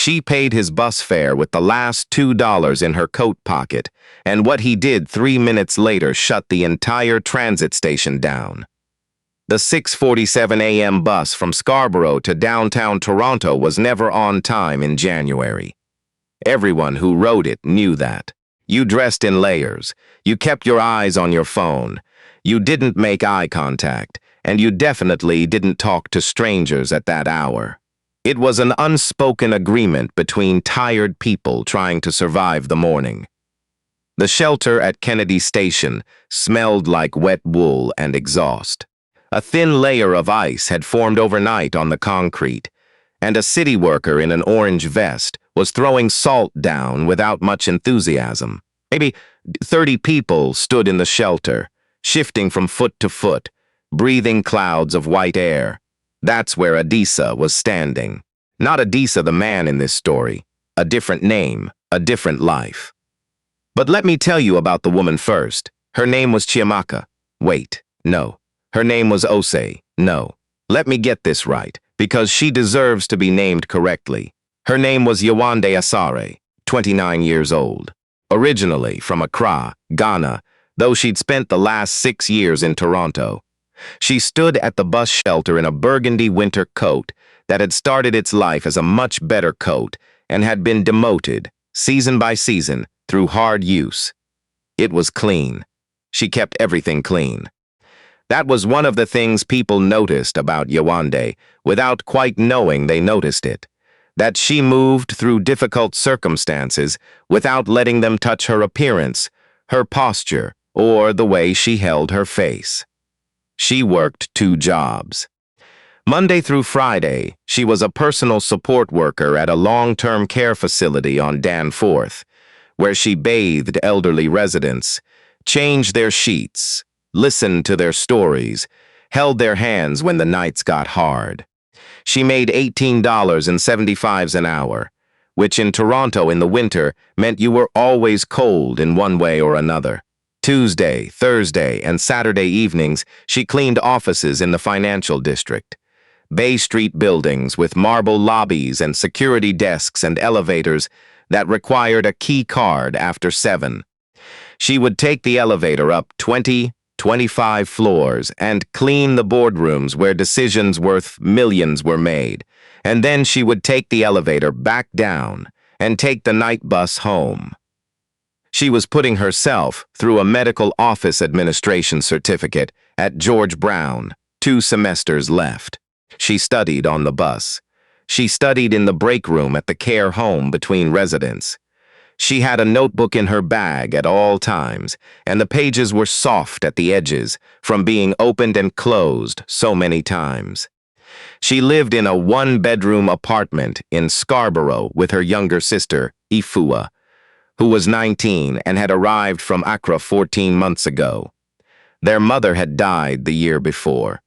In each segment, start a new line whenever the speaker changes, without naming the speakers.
She paid his bus fare with the last $2 in her coat pocket, and what he did 3 minutes later shut the entire transit station down. The 6:47 a.m. bus from Scarborough to downtown Toronto was never on time in January. Everyone who rode it knew that. You dressed in layers, you kept your eyes on your phone, you didn't make eye contact, and you definitely didn't talk to strangers at that hour. It was an unspoken agreement between tired people trying to survive the morning. The shelter at Kennedy Station smelled like wet wool and exhaust. A thin layer of ice had formed overnight on the concrete, and a city worker in an orange vest was throwing salt down without much enthusiasm. Maybe 30 people stood in the shelter, shifting from foot to foot, breathing clouds of white air. That's where Adisa was standing. Not Adisa the man in this story. A different name, a different life. But let me tell you about the woman first. Her name was Chiamaka. Wait, no. Her name was Ose. No. Let me get this right, because she deserves to be named correctly. Her name was Yewande Asare, 29 years old. Originally from Accra, Ghana, though she'd spent the last 6 years in Toronto. She stood at the bus shelter in a burgundy winter coat that had started its life as a much better coat and had been demoted, season by season, through hard use. It was clean. She kept everything clean. That was one of the things people noticed about Yewande, without quite knowing they noticed it. That she moved through difficult circumstances without letting them touch her appearance, her posture, or the way she held her face. She worked 2 jobs. Monday through Friday, she was a personal support worker at a long-term care facility on Danforth, where she bathed elderly residents, changed their sheets, listened to their stories, held their hands when the nights got hard. She made $18.75 an hour, which in Toronto in the winter meant you were always cold in one way or another. Tuesday, Thursday, and Saturday evenings, she cleaned offices in the financial district. Bay Street buildings with marble lobbies and security desks and elevators that required a key card after 7. She would take the elevator up 25 floors and clean the boardrooms where decisions worth millions were made, and then she would take the elevator back down and take the night bus home. She was putting herself through a medical office administration certificate at George Brown, 2 semesters left. She studied on the bus. She studied in the break room at the care home between residents. She had a notebook in her bag at all times, and the pages were soft at the edges from being opened and closed so many times. She lived in a 1-bedroom apartment in Scarborough with her younger sister, Ifua, who was 19 and had arrived from Accra 14 months ago. Their mother had died the year before.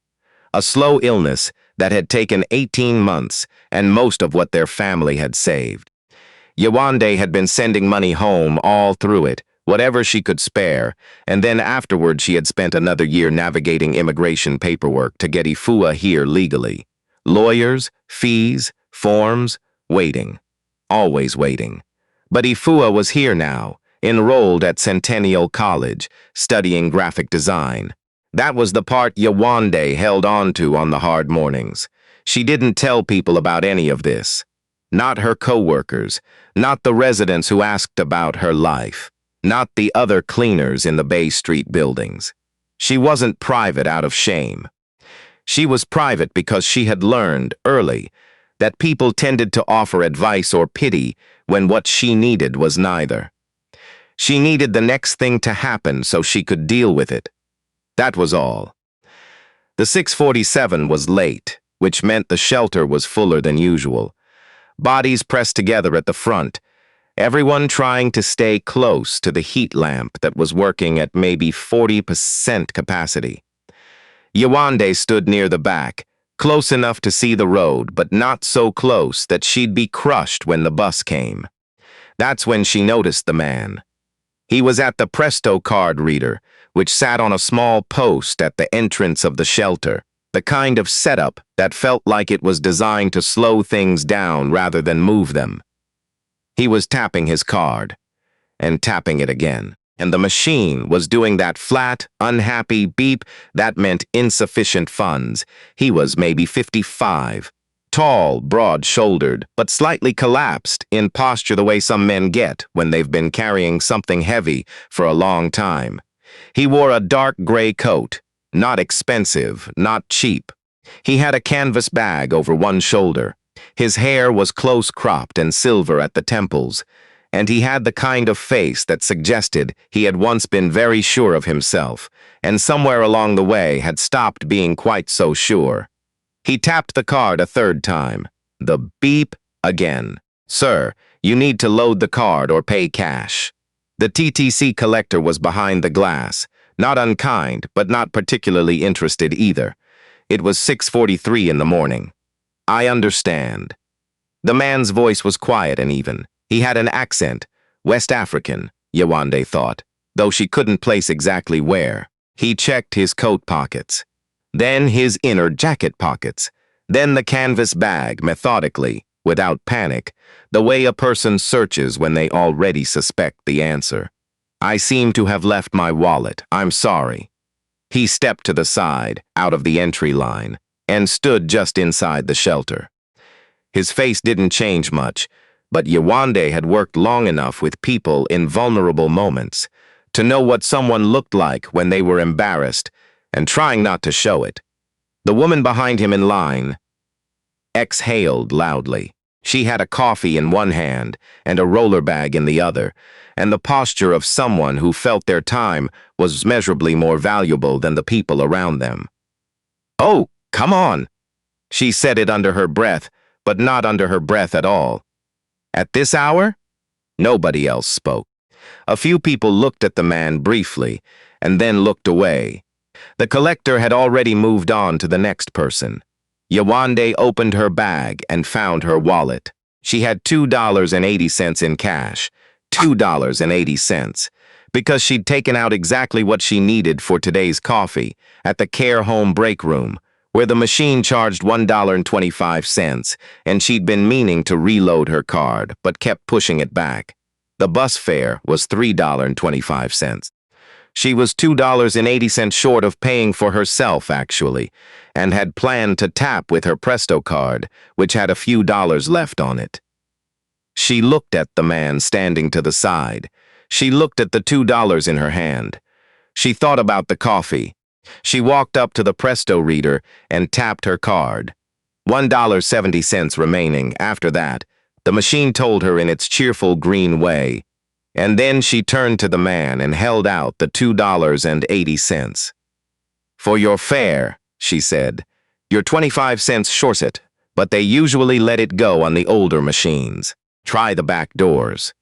A slow illness that had taken 18 months and most of what their family had saved. Yewande had been sending money home all through it, whatever she could spare, and then afterward she had spent another year navigating immigration paperwork to get Ifua here legally. Lawyers, fees, forms, waiting. Always waiting. But Ifua was here now, enrolled at Centennial College, studying graphic design. That was the part Yewande held on to on the hard mornings. She didn't tell people about any of this. Not her co-workers, not the residents who asked about her life, not the other cleaners in the Bay Street buildings. She wasn't private out of shame. She was private because she had learned early that people tended to offer advice or pity when what she needed was neither. She needed the next thing to happen so she could deal with it. That was all. The 6:47 was late, which meant the shelter was fuller than usual. Bodies pressed together at the front, everyone trying to stay close to the heat lamp that was working at maybe 40% capacity. Yewande stood near the back, close enough to see the road, but not so close that she'd be crushed when the bus came. That's when she noticed the man. He was at the Presto card reader, which sat on a small post at the entrance of the shelter. the kind of setup that felt like it was designed to slow things down rather than move them. He was tapping his card, and tapping it again, and the machine was doing that flat, unhappy beep that meant insufficient funds. He was maybe 55. Tall, broad-shouldered, but slightly collapsed in posture the way some men get when they've been carrying something heavy for a long time. He wore a dark gray coat, not expensive, not cheap. He had a canvas bag over one shoulder. His hair was close-cropped and silver at the temples, and he had the kind of face that suggested he had once been very sure of himself, and somewhere along the way had stopped being quite so sure. He tapped the card a third time. The beep again. "Sir, you need to load the card or pay cash." The TTC collector was behind the glass, not unkind, but not particularly interested either. It was 6:43 in the morning. "I understand." The man's voice was quiet and even. He had an accent, West African, Yewande thought, though she couldn't place exactly where. He checked his coat pockets, then his inner jacket pockets, then the canvas bag methodically, without panic, the way a person searches when they already suspect the answer. "I seem to have left my wallet. I'm sorry." He stepped to the side, out of the entry line, and stood just inside the shelter. His face didn't change much, but Yewande had worked long enough with people in vulnerable moments to know what someone looked like when they were embarrassed and trying not to show it. The woman behind him in line exhaled loudly. She had a coffee in one hand and a roller bag in the other, and the posture of someone who felt their time was measurably more valuable than the people around them. "Oh, come on!" She said it under her breath, but not under her breath at all. At this hour? Nobody else spoke. A few people looked at the man briefly, and then looked away. The collector had already moved on to the next person. Yewande opened her bag and found her wallet. She had $2.80 in cash. $2.80. Because she'd taken out exactly what she needed for today's coffee at the care home break room, where the machine charged $1.25, and she'd been meaning to reload her card, but kept pushing it back. The bus fare was $3.25. She was $2.80 short of paying for herself, actually, and had planned to tap with her Presto card, which had a few dollars left on it. She looked at the man standing to the side. She looked at the $2 in her hand. She thought about the coffee. She walked up to the Presto reader and tapped her card. $1.70 remaining. After that, the machine told her in its cheerful green way. And then she turned to the man and held out the $2.80. "For your fare," she said. "You're 25 cents short, but they usually let it go on the older machines. Try the back doors."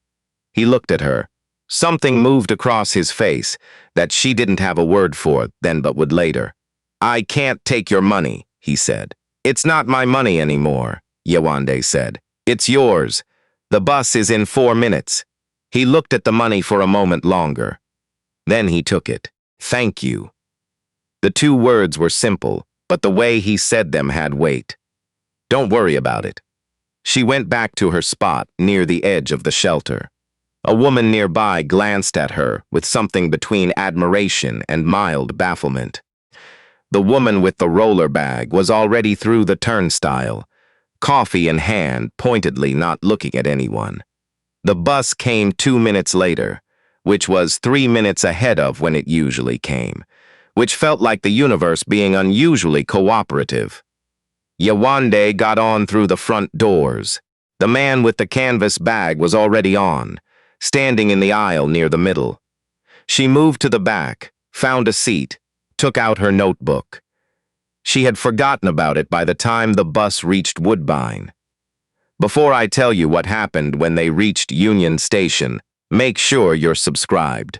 He looked at her. Something moved across his face that she didn't have a word for then but would later. "I can't take your money," he said. "It's not my money anymore," Yewande said. "It's yours. The bus is in 4 minutes. He looked at the money for a moment longer. Then he took it. "Thank you." The 2 words were simple, but the way he said them had weight. "Don't worry about it." She went back to her spot near the edge of the shelter. A woman nearby glanced at her with something between admiration and mild bafflement. The woman with the roller bag was already through the turnstile, coffee in hand, pointedly not looking at anyone. The bus came 2 minutes later, which was 3 minutes ahead of when it usually came, which felt like the universe being unusually cooperative. Yewande got on through the front doors. The man with the canvas bag was already on, standing in the aisle near the middle. She moved to the back, found a seat, took out her notebook. She had forgotten about it by the time the bus reached Woodbine. Before I tell you what happened when they reached Union Station, make sure you're subscribed.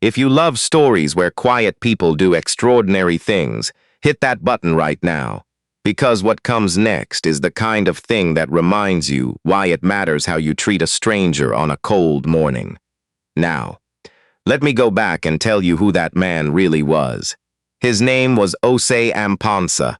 If you love stories where quiet people do extraordinary things, hit that button right now, because what comes next is the kind of thing that reminds you why it matters how you treat a stranger on a cold morning. Now, let me go back and tell you who that man really was. His name was Osei Amponsa.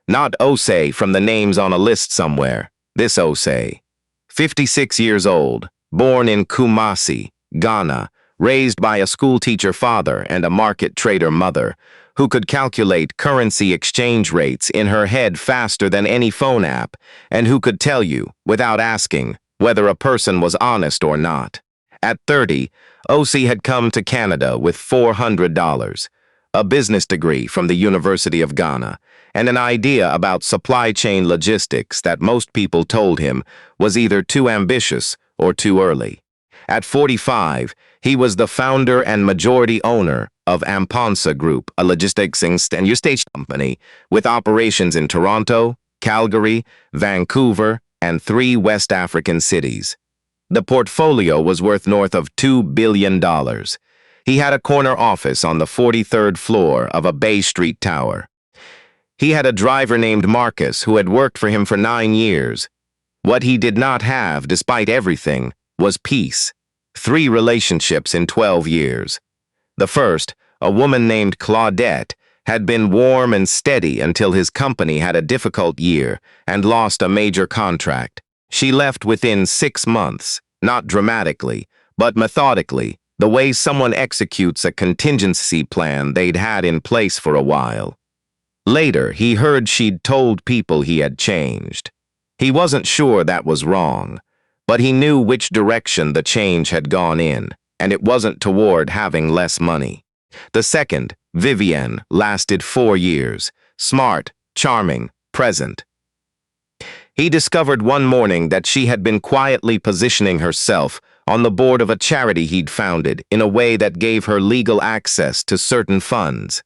Not Osei from the names on a list somewhere. This Osei. 56 years old, born in Kumasi, Ghana, raised by a schoolteacher father and a market trader mother, who could calculate currency exchange rates in her head faster than any phone app, and who could tell you, without asking, whether a person was honest or not. At 30, Osei had come to Canada with $400, a business degree from the University of Ghana, and an idea about supply chain logistics that most people told him was either too ambitious or too early. At 45, he was the founder and majority owner of Amponsa Group, a logistics and stage company with operations in Toronto, Calgary, Vancouver, and 3 West African cities. The portfolio was worth north of $2 billion. He had a corner office on the 43rd floor of a Bay Street tower. He had a driver named Marcus who had worked for him for 9 years. What he did not have, despite everything, was peace. 3 relationships in 12 years. The first, a woman named Claudette, had been warm and steady until his company had a difficult year and lost a major contract. She left within 6 months, not dramatically, but methodically, the way someone executes a contingency plan they'd had in place for a while. Later, he heard she'd told people he had changed. He wasn't sure that was wrong, but he knew which direction the change had gone in, and it wasn't toward having less money. The second, Vivienne, lasted 4 years, smart, charming, present. He discovered one morning that she had been quietly positioning herself on the board of a charity he'd founded in a way that gave her legal access to certain funds.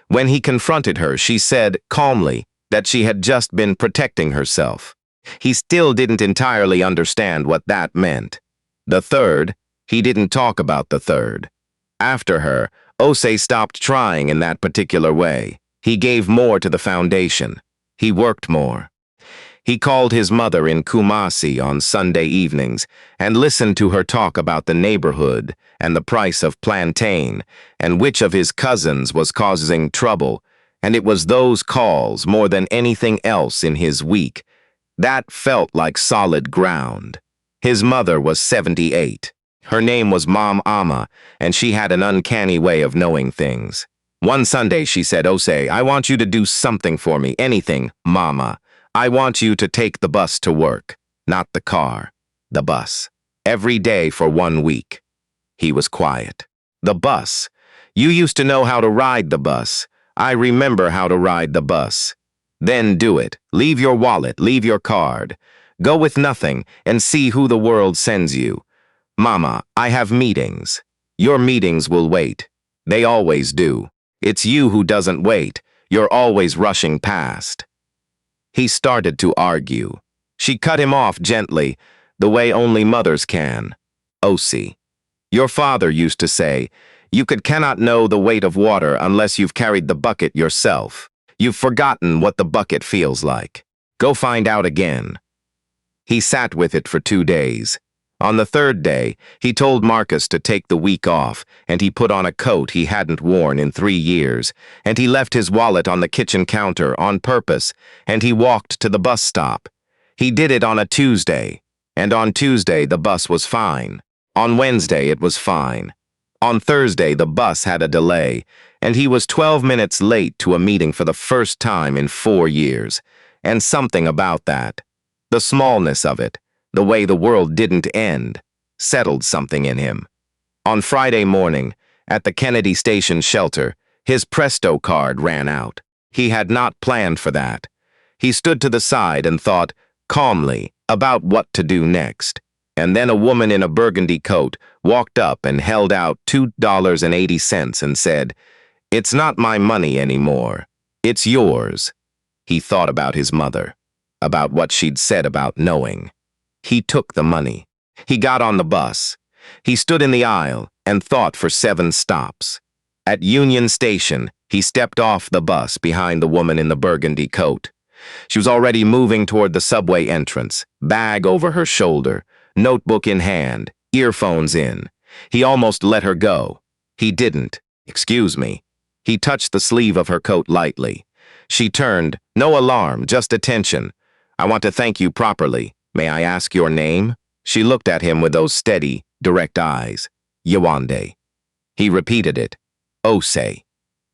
When he confronted her, she said, calmly, that she had just been protecting herself. He still didn't entirely understand what that meant. The third, he didn't talk about the third. After her, Osei stopped trying in that particular way. He gave more to the foundation. He worked more. He called his mother in Kumasi on Sunday evenings and listened to her talk about the neighborhood and the price of plantain and which of his cousins was causing trouble, and it was those calls more than anything else in his week. That felt like solid ground. His mother was 78. Her name was Mom Amma, and she had an uncanny way of knowing things. One Sunday she said, Osei, I want you to do something for me, anything, Mama. I want you to take the bus to work, not the car, the bus, every day for 1 week. He was quiet. The bus. You used to know how to ride the bus. I remember how to ride the bus. Then do it. Leave your wallet, leave your card. Go with nothing and see who the world sends you. Mama, I have meetings. Your meetings will wait. They always do. It's you who doesn't wait. You're always rushing past. He started to argue. She cut him off gently, the way only mothers can. Osei, your father used to say, you cannot know the weight of water unless you've carried the bucket yourself. You've forgotten what the bucket feels like. Go find out again. He sat with it for 2 days. On the 3rd day, he told Marcus to take the week off, and he put on a coat he hadn't worn in 3 years, and he left his wallet on the kitchen counter on purpose, and he walked to the bus stop. He did it on a Tuesday, and on Tuesday the bus was fine. On Wednesday it was fine. On Thursday the bus had a delay, and he was 12 minutes late to a meeting for the first time in 4 years, and something about that, the smallness of it, the way the world didn't end, settled something in him. On Friday morning, at the Kennedy Station shelter, his Presto card ran out. He had not planned for that. He stood to the side and thought, calmly, about what to do next. And then a woman in a burgundy coat walked up and held out $2.80 and said, It's not my money anymore. It's yours. He thought about his mother, about what she'd said about knowing. He took the money. He got on the bus. He stood in the aisle and thought for 7 stops. At Union Station, he stepped off the bus behind the woman in the burgundy coat. She was already moving toward the subway entrance, bag over her shoulder, notebook in hand, earphones in. He almost let her go. He didn't. Excuse me. He touched the sleeve of her coat lightly. She turned. No alarm, just attention. I want to thank you properly. May I ask your name? She looked at him with those steady, direct eyes. Yewande. He repeated it. Asare.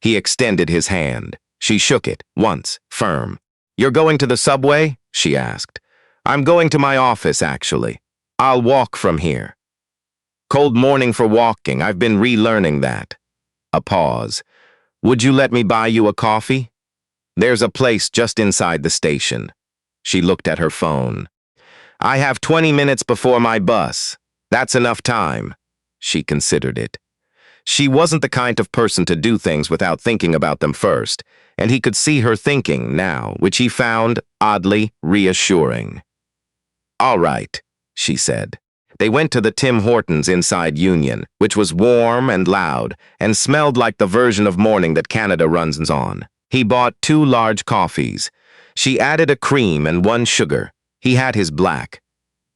He extended his hand. She shook it, once, firm. You're going to the subway? She asked. I'm going to my office, actually. I'll walk from here. Cold morning for walking. I've been relearning that. A pause. Would you let me buy you a coffee? There's a place just inside the station. She looked at her phone. I have 20 minutes before my bus. That's enough time. She considered it. She wasn't the kind of person to do things without thinking about them first, and he could see her thinking now, which he found oddly reassuring. All right, she said. They went to the Tim Hortons inside Union, which was warm and loud, and smelled like the version of morning that Canada runs on. He bought 2 large coffees. She added a cream and 1 sugar. He had his black.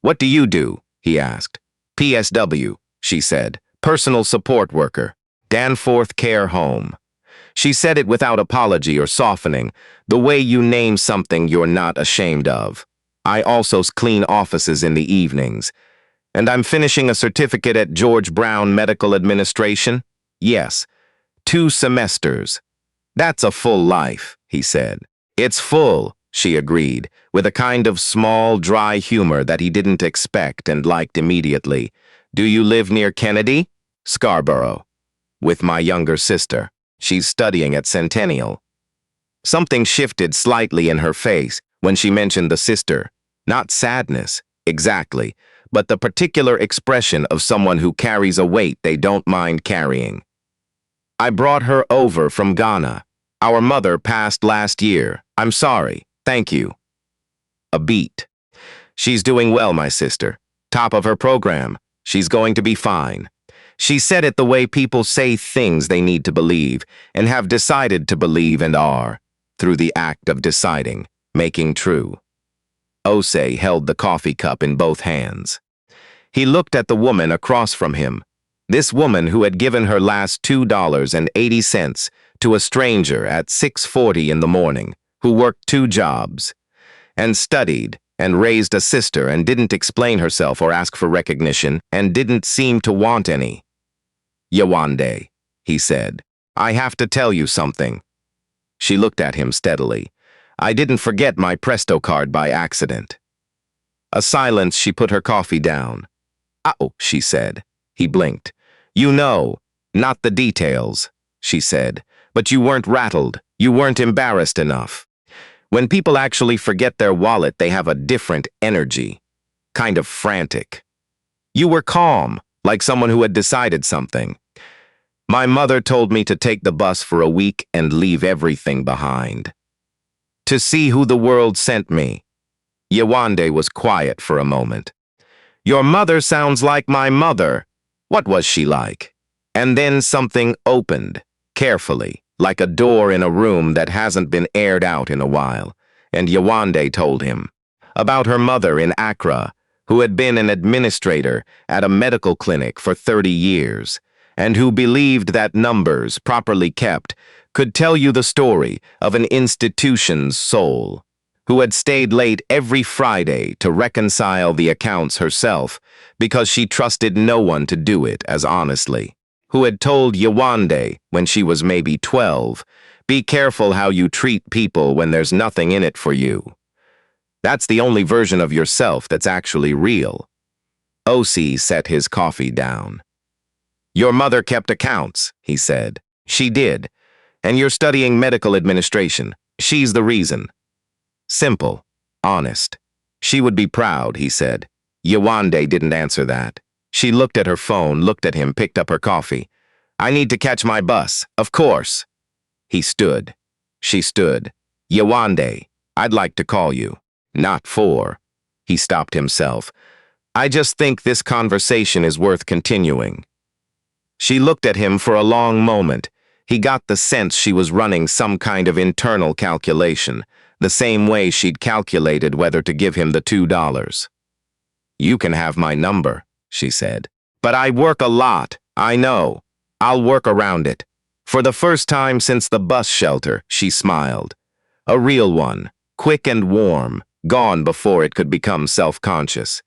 What do you do? He asked. PSW, she said. Personal support worker. Danforth Care Home. She said it without apology or softening, the way you name something you're not ashamed of. I also clean offices in the evenings. And I'm finishing a certificate at George Brown Medical Administration? Yes. 2 semesters. That's a full life, he said. It's full, she agreed, with a kind of small, dry humor that he didn't expect and liked immediately. Do you live near Kennedy? Scarborough. With my younger sister. She's studying at Centennial. Something shifted slightly in her face when she mentioned the sister. Not sadness, exactly, but the particular expression of someone who carries a weight they don't mind carrying. I brought her over from Ghana. Our mother passed last year. I'm sorry. Thank you. A beat. She's doing well, my sister. Top of her program. She's going to be fine. She said it the way people say things they need to believe and have decided to believe and are, through the act of deciding, making true. Asare held the coffee cup in both hands. He looked at the woman across from him, this woman who had given her last $2.80 to a stranger at 6:40 in the morning, who worked 2 jobs, and studied, and raised a sister and didn't explain herself or ask for recognition and didn't seem to want any. Yewande, he said, I have to tell you something. She looked at him steadily. I didn't forget my Presto card by accident. A silence. She put her coffee down. Oh, she said. He blinked. You know, not the details, she said, but you weren't rattled. You weren't embarrassed enough. When people actually forget their wallet, they have a different energy, kind of frantic. You were calm, like someone who had decided something. My mother told me to take the bus for a week and leave everything behind. To see who the world sent me. Yewande was quiet for a moment. Your mother sounds like my mother. What was she like? And then something opened, carefully, like a door in a room that hasn't been aired out in a while, and Yewande told him about her mother in Accra, who had been an administrator at a medical clinic for 30 years, and who believed that numbers, properly kept, could tell you the story of an institution's soul, who had stayed late every Friday to reconcile the accounts herself because she trusted no one to do it as honestly, who had told Yewande, when she was maybe 12, be careful how you treat people when there's nothing in it for you. That's the only version of yourself that's actually real. Asare set his coffee down. Your mother kept accounts, he said. She did. And you're studying medical administration. She's the reason. Simple. Honest. She would be proud, he said. Yewande didn't answer that. She looked at her phone, looked at him, picked up her coffee. I need to catch my bus. Of course. He stood. She stood. Yewande, I'd like to call you. Not for. He stopped himself. I just think this conversation is worth continuing. She looked at him for a long moment. He got the sense she was running some kind of internal calculation, the same way she'd calculated whether to give him the $2. You can have my number, she said. But I work a lot. I know. I'll work around it. For the first time since the bus shelter, she smiled. A real one, quick and warm, gone before it could become self-conscious.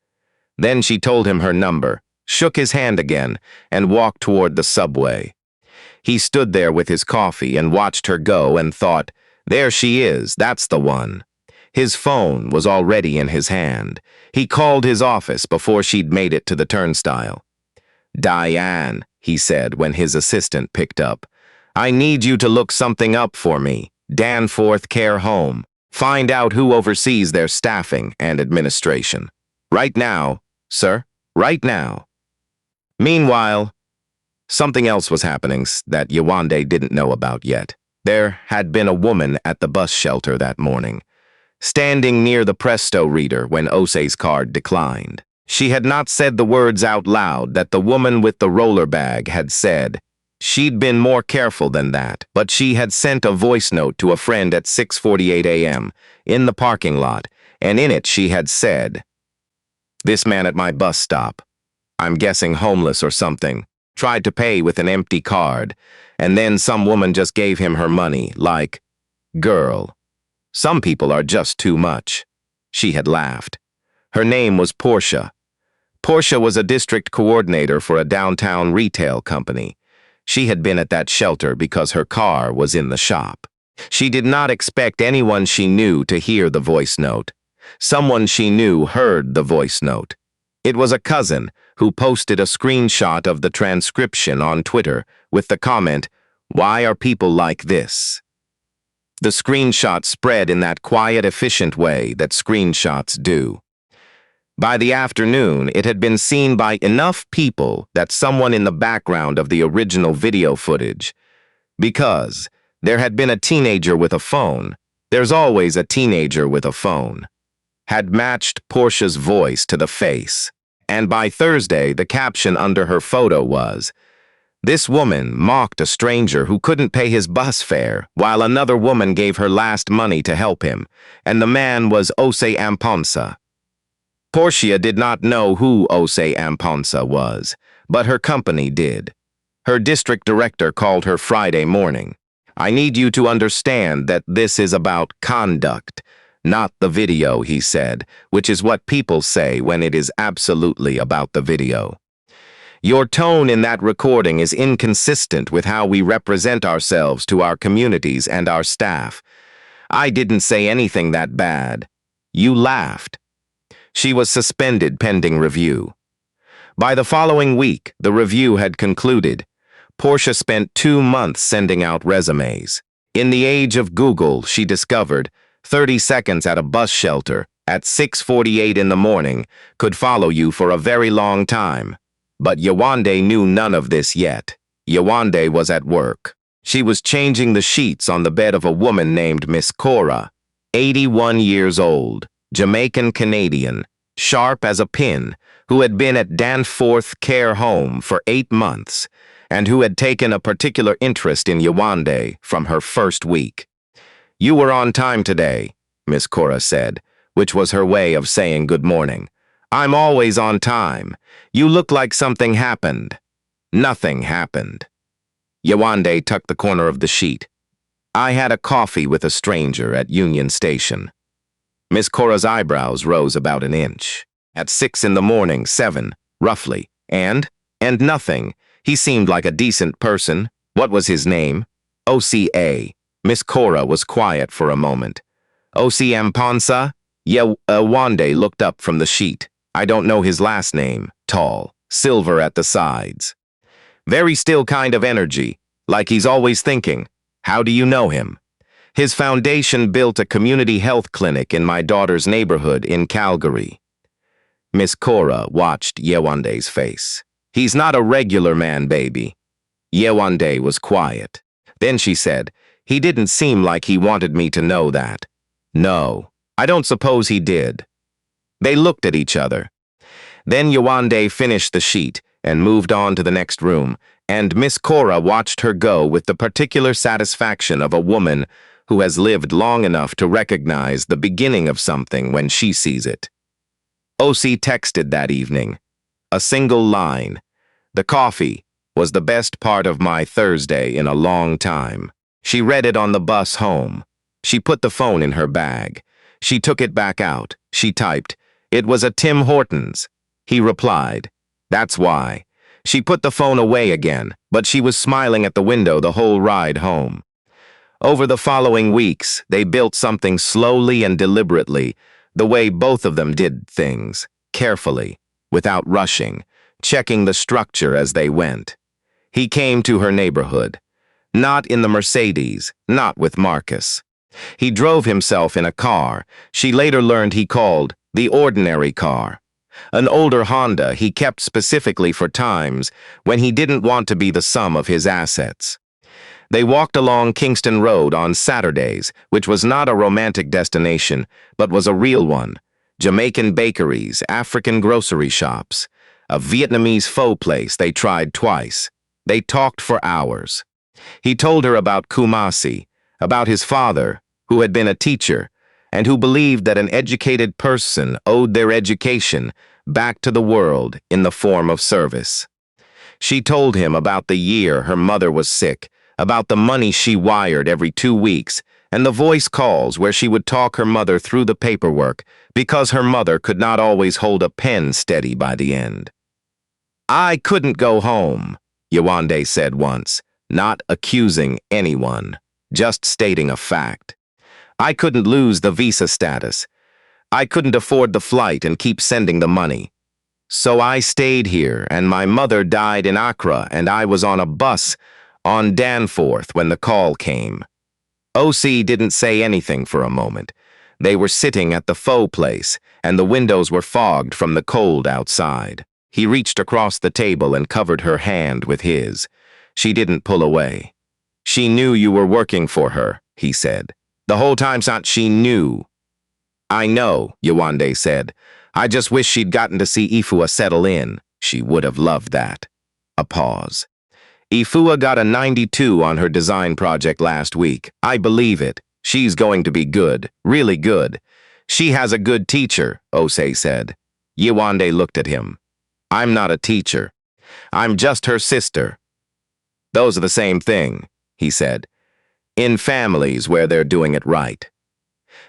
Then she told him her number, shook his hand again, and walked toward the subway. He stood there with his coffee and watched her go and thought, there she is, that's the one. His phone was already in his hand. He called his office before she'd made it to the turnstile. Diane, he said when his assistant picked up, I need you to look something up for me. Danforth Care Home. Find out who oversees their staffing and administration. Right now, sir, right now. Meanwhile, something else was happening that Yewande didn't know about yet. There had been a woman at the bus shelter that morning, standing near the Presto reader when Ose's card declined. She had not said the words out loud that the woman with the roller bag had said. She'd been more careful than that, but she had sent a voice note to a friend at 6:48 a.m. in the parking lot, and in it she had said, this man at my bus stop, I'm guessing homeless or something, tried to pay with an empty card, and then some woman just gave him her money, like, girl, some people are just too much. She had laughed. Her name was Portia. Portia was a district coordinator for a downtown retail company. She had been at that shelter because her car was in the shop. She did not expect anyone she knew to hear the voice note. Someone she knew heard the voice note. It was a cousin who posted a screenshot of the transcription on Twitter with the comment, "Why are people like this?" The screenshot spread in that quiet, efficient way that screenshots do. By the afternoon, it had been seen by enough people that someone in the background of the original video footage, because there had been a teenager with a phone, there's always a teenager with a phone, had matched Portia's voice to the face. And by Thursday, the caption under her photo was, this woman mocked a stranger who couldn't pay his bus fare, while another woman gave her last money to help him, and the man was Ose Amponsa. Portia did not know who Ose Amponsa was, but her company did. Her district director called her Friday morning. I need you to understand that this is about conduct, not the video, he said, which is what people say when it is absolutely about the video. Your tone in that recording is inconsistent with how we represent ourselves to our communities and our staff. I didn't say anything that bad. You laughed. She was suspended pending review. By the following week, the review had concluded. Portia spent 2 months sending out resumes. In the age of Google, she discovered 30 seconds at a bus shelter at 6:48 in the morning could follow you for a very long time. But Yewande knew none of this yet. Yewande was at work. She was changing the sheets on the bed of a woman named Miss Cora, 81 years old, Jamaican-Canadian, sharp as a pin, who had been at Danforth Care Home for 8 months, and who had taken a particular interest in Yewande from her first week. You were on time today, Miss Cora said, which was her way of saying good morning. I'm always on time. You look like something happened. Nothing happened. Yewande tucked the corner of the sheet. I had a coffee with a stranger at Union Station. Miss Cora's eyebrows rose about an inch. At 6 in the morning, 7, roughly. And nothing. He seemed like a decent person. What was his name? OCA. Miss Cora was quiet for a moment. O.C. Amponsa? Yewande looked up from the sheet. I don't know his last name. Tall. Silver at the sides. Very still kind of energy. Like he's always thinking. How do you know him? His foundation built a community health clinic in my daughter's neighborhood in Calgary. Miss Cora watched Yewande's face. He's not a regular man, baby. Yewande was quiet. Then she said, he didn't seem like he wanted me to know that. No, I don't suppose he did. They looked at each other. Then Yewande finished the sheet and moved on to the next room, and Miss Cora watched her go with the particular satisfaction of a woman who has lived long enough to recognize the beginning of something when she sees it. O.C. texted that evening. A single line. The coffee. was the best part of my Thursday in a long time. She read it on the bus home. She put the phone in her bag. She took it back out. She typed, "It was a Tim Hortons." He replied, "That's why." She put the phone away again, but she was smiling at the window the whole ride home. Over the following weeks, they built something slowly and deliberately, the way both of them did things, carefully, without rushing, checking the structure as they went. He came to her neighborhood. Not in the Mercedes, not with Marcus. He drove himself in a car she later learned he called the ordinary car. An older Honda he kept specifically for times when he didn't want to be the sum of his assets. They walked along Kingston Road on Saturdays, which was not a romantic destination, but was a real one. Jamaican bakeries, African grocery shops, a Vietnamese pho place they tried twice. They talked for hours. He told her about Kumasi, about his father, who had been a teacher, and who believed that an educated person owed their education back to the world in the form of service. She told him about the year her mother was sick, about the money she wired every 2 weeks, and the voice calls where she would talk her mother through the paperwork because her mother could not always hold a pen steady by the end. "I couldn't go home," Yewande said once, not accusing anyone, just stating a fact. "I couldn't lose the visa status. I couldn't afford the flight and keep sending the money. So I stayed here, and my mother died in Accra, and I was on a bus on Danforth when the call came." OC didn't say anything for a moment. They were sitting at the pho place, and the windows were fogged from the cold outside. He reached across the table and covered her hand with his. She didn't pull away. "She knew you were working for her," he said. "The whole time she knew." "I know," Yewande said. "I just wish she'd gotten to see Ifua settle in. She would have loved that." A pause. "Ifua got a 92 on her design project last week. I believe it. She's going to be good, really good. She has a good teacher," Osei said. Yewande looked at him. "I'm not a teacher. I'm just her sister." "Those are the same thing," he said. "In families where they're doing it right."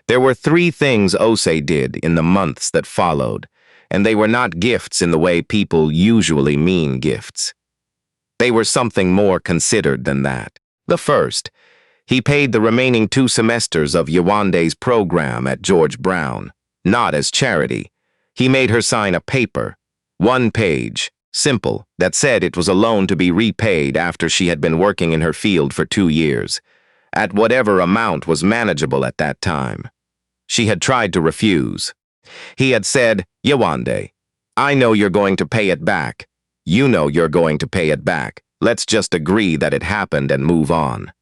There were 3 things Osei did in the months that followed, and they were not gifts in the way people usually mean gifts. They were something more considered than that. The first, he paid the remaining 2 semesters of Yewande's program at George Brown, not as charity. He made her sign a paper, 1 page, simple, that said it was a loan to be repaid after she had been working in her field for 2 years, at whatever amount was manageable at that time. She had tried to refuse. He had said, "Yewande, I know you're going to pay it back. You know you're going to pay it back. Let's just agree that it happened and move on."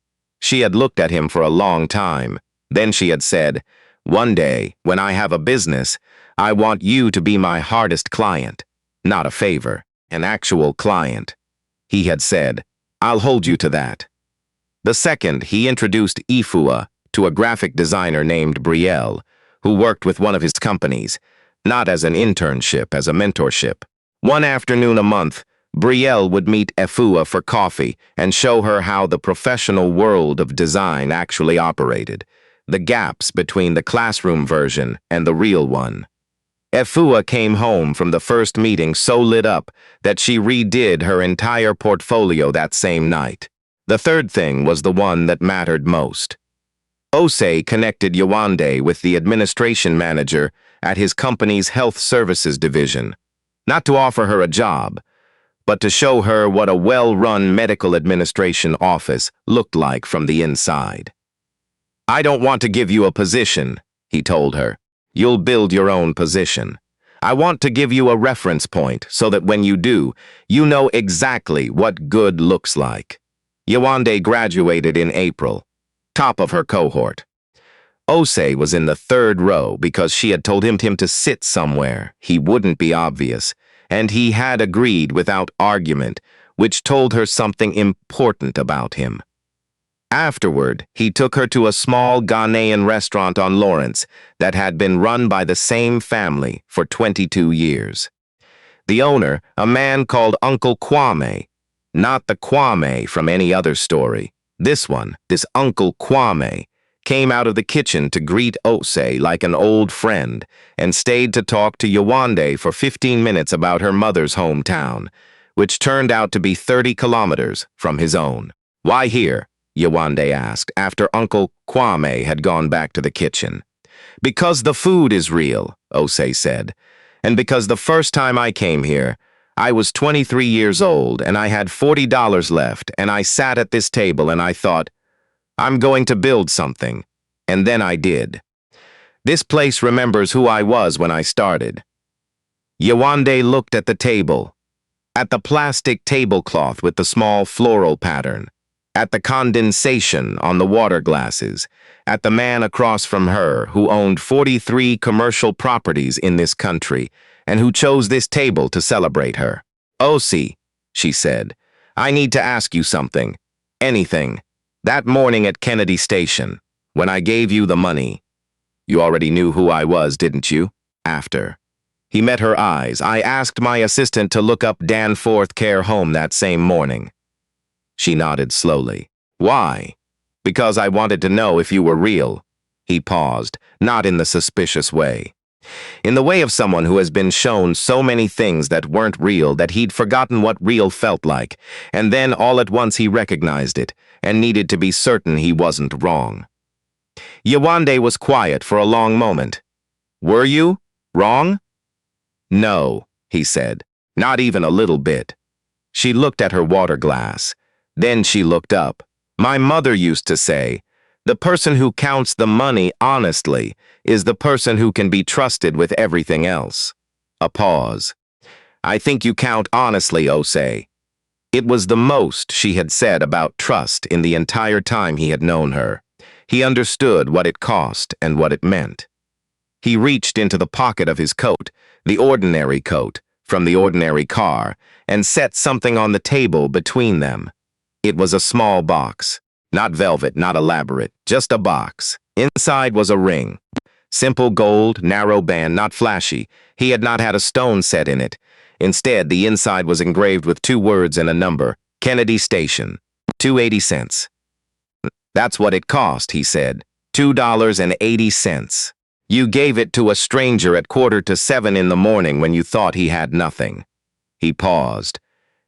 She had looked at him for a long time. Then she had said, "One day, when I have a business, I want you to be my hardest client. Not a favor, an actual client." He had said, "I'll hold you to that." The second, he introduced Ifua to a graphic designer named Brielle, who worked with one of his companies, not as an internship, as a mentorship. One afternoon a month, Brielle would meet Ifua for coffee and show her how the professional world of design actually operated, the gaps between the classroom version and the real one. Ifua came home from the first meeting so lit up that she redid her entire portfolio that same night. The third thing was the one that mattered most. Osei connected Yewande with the administration manager at his company's health services division, not to offer her a job, but to show her what a well-run medical administration office looked like from the inside. "I don't want to give you a position," he told her. "You'll build your own position. I want to give you a reference point so that when you do, you know exactly what good looks like." Yewande graduated in April, top of her cohort. Osei was in the 3rd row because she had told him to sit somewhere he wouldn't be obvious, and he had agreed without argument, which told her something important about him. Afterward, he took her to a small Ghanaian restaurant on Lawrence that had been run by the same family for 22 years. The owner, a man called Uncle Kwame, Not the Kwame from any other story. This one, this Uncle Kwame, came out of the kitchen to greet Ose like an old friend and stayed to talk to Yewande for 15 minutes about her mother's hometown, which turned out to be 30 kilometers from his own. "Why here?" Yewande asked after Uncle Kwame had gone back to the kitchen. "Because the food is real," Ose said, "and because the first time I came here, I was 23 years old and I had $40 left, and I sat at this table and I thought, I'm going to build something. And then I did. This place remembers who I was when I started." Yewande looked at the table, at the plastic tablecloth with the small floral pattern, at the condensation on the water glasses, at the man across from her who owned 43 commercial properties in this country and who chose this table to celebrate her. "Osi," she said, "I need to ask you something. Anything. That morning at Kennedy Station, when I gave you the money, you already knew who I was, didn't you?" After he met her eyes, "I asked my assistant to look up Danforth Care Home that same morning." She nodded slowly. "Why?" "Because I wanted to know if you were real." He paused, not in the suspicious way. In the way of someone who has been shown so many things that weren't real that he'd forgotten what real felt like, and then all at once he recognized it and needed to be certain he wasn't wrong. Yewande was quiet for a long moment. "Were you wrong?" "No," he said, "not even a little bit." She looked at her water glass. Then she looked up. "My mother used to say, the person who counts the money honestly is the person who can be trusted with everything else." A pause. "I think you count honestly, Ose." It was the most she had said about trust in the entire time he had known her. He understood what it cost and what it meant. He reached into the pocket of his coat, the ordinary coat, from the ordinary car, and set something on the table between them. It was a small box. Not velvet, not elaborate, just a box. Inside was a ring. Simple gold, narrow band, not flashy. He had not had a stone set in it. Instead, the inside was engraved with 2 words and a number. Kennedy Station. 2.80 cents. "That's what it cost," he said. $2.80. "You gave it to a stranger at 6:45 in the morning when you thought he had nothing." He paused.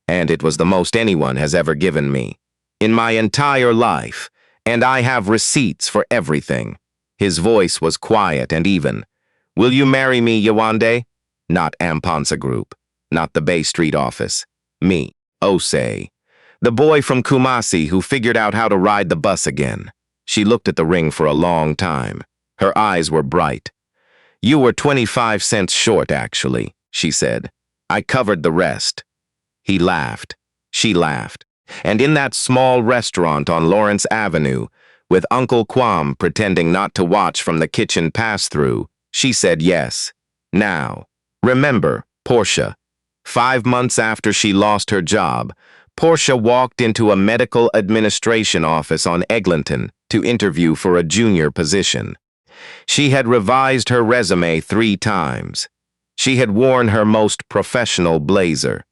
"And it was the most anyone has ever given me in my entire life, and I have receipts for everything." His voice was quiet and even. "Will you marry me, Yewande?" Not Amponsa Group, not the Bay Street office. Me, Ose, the boy from Kumasi who figured out how to ride the bus again. She looked at the ring for a long time. Her eyes were bright. "You were 25 cents short, actually," she said. "I covered the rest." He laughed. She laughed. And in that small restaurant on Lawrence Avenue, with Uncle Kwam pretending not to watch from the kitchen pass-through, she said yes. Now, remember, Portia. 5 months after she lost her job, Portia walked into a medical administration office on Eglinton to interview for a junior position. She had revised her resume 3 times. She had worn her most professional blazer.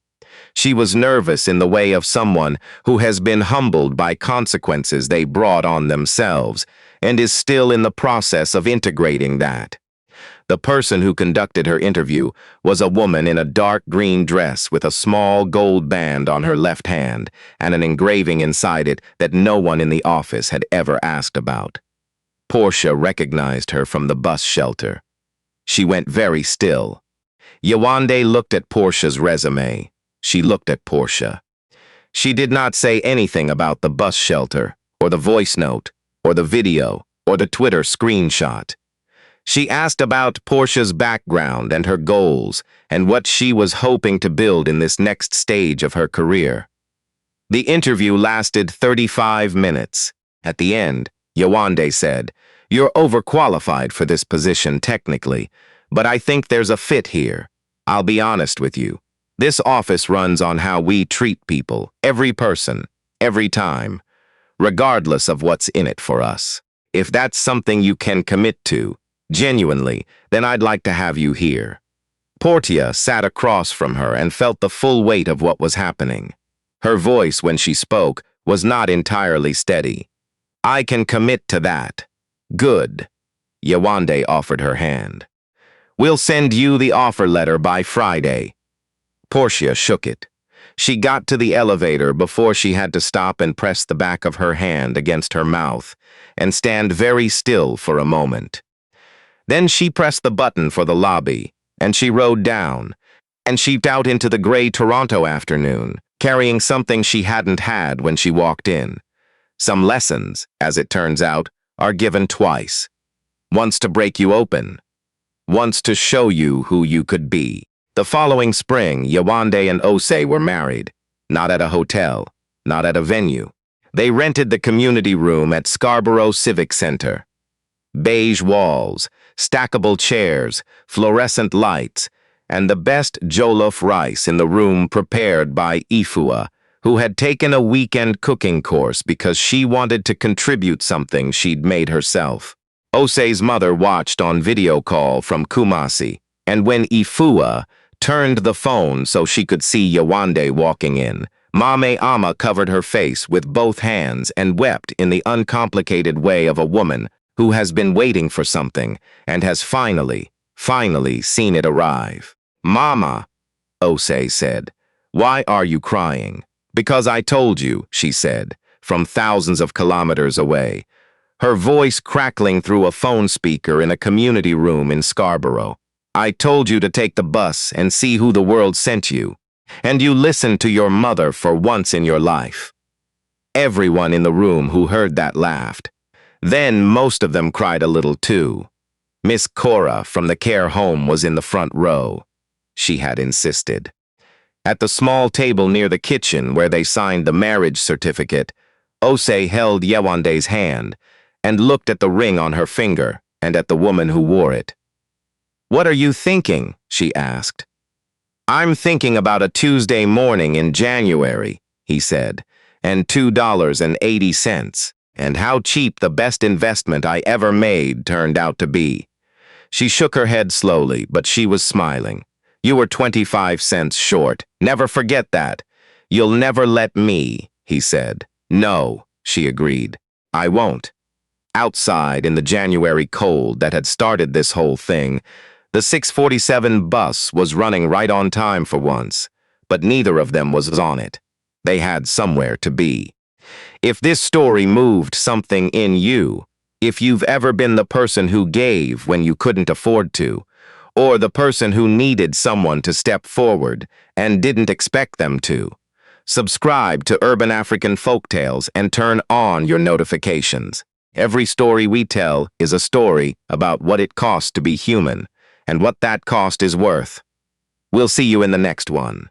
She was nervous in the way of someone who has been humbled by consequences they brought on themselves and is still in the process of integrating that. The person who conducted her interview was a woman in a dark green dress with a small gold band on her left hand and an engraving inside it that no one in the office had ever asked about. Portia recognized her from the bus shelter. She went very still. Yewande looked at Portia's resume. She looked at Portia. She did not say anything about the bus shelter, or the voice note, or the video, or the Twitter screenshot. She asked about Portia's background and her goals, and what she was hoping to build in this next stage of her career. The interview lasted 35 minutes. At the end, Yewande said, "You're overqualified for this position technically, but I think there's a fit here. I'll be honest with you. This office runs on how we treat people, every person, every time, regardless of what's in it for us. If that's something you can commit to, genuinely, then I'd like to have you here." Portia sat across from her and felt the full weight of what was happening. Her voice, when she spoke, was not entirely steady. "I can commit to that." "Good." Yewande offered her hand. "We'll send you the offer letter by Friday." Portia shook it. She got to the elevator before she had to stop and press the back of her hand against her mouth and stand very still for a moment. Then she pressed the button for the lobby, and she rode down, and sheeped out into the gray Toronto afternoon, carrying something she hadn't had when she walked in. Some lessons, as it turns out, are given twice. Once to break you open, once to show you who you could be. The following spring, Yewande and Asare were married, not at a hotel, not at a venue. They rented the community room at Scarborough Civic Center. Beige walls, stackable chairs, fluorescent lights, and the best jollof rice in the room prepared by Ifua, who had taken a weekend cooking course because she wanted to contribute something she'd made herself. Osae's mother watched on video call from Kumasi, and when Ifua turned the phone so she could see Yewande walking in, Mame Ama covered her face with both hands and wept in the uncomplicated way of a woman who has been waiting for something and has finally seen it arrive. "Mama," Osae said, "why are you crying?" "Because I told you," she said, from thousands of kilometers away, her voice crackling through a phone speaker in a community room in Scarborough. "I told you to take the bus and see who the world sent you, and you listened to your mother for once in your life." Everyone in the room who heard that laughed. Then most of them cried a little too. Miss Cora from the care home was in the front row. She had insisted. At the small table near the kitchen where they signed the marriage certificate, Osae held Yewande's hand and looked at the ring on her finger and at the woman who wore it. "What are you thinking?" she asked. "I'm thinking about a Tuesday morning in January," he said, "and $2.80, and how cheap the best investment I ever made turned out to be." She shook her head slowly, but she was smiling. "You were 25 cents short. Never forget that." "You'll never let me," he said. "No," she agreed. "I won't." Outside, in the January cold that had started this whole thing, the 6:47 bus was running right on time for once, but neither of them was on it. They had somewhere to be. If this story moved something in you, if you've ever been the person who gave when you couldn't afford to, or the person who needed someone to step forward and didn't expect them to, subscribe to Urban African Folktales and turn on your notifications. Every story we tell is a story about what it costs to be human and what that cost is worth. We'll see you in the next one.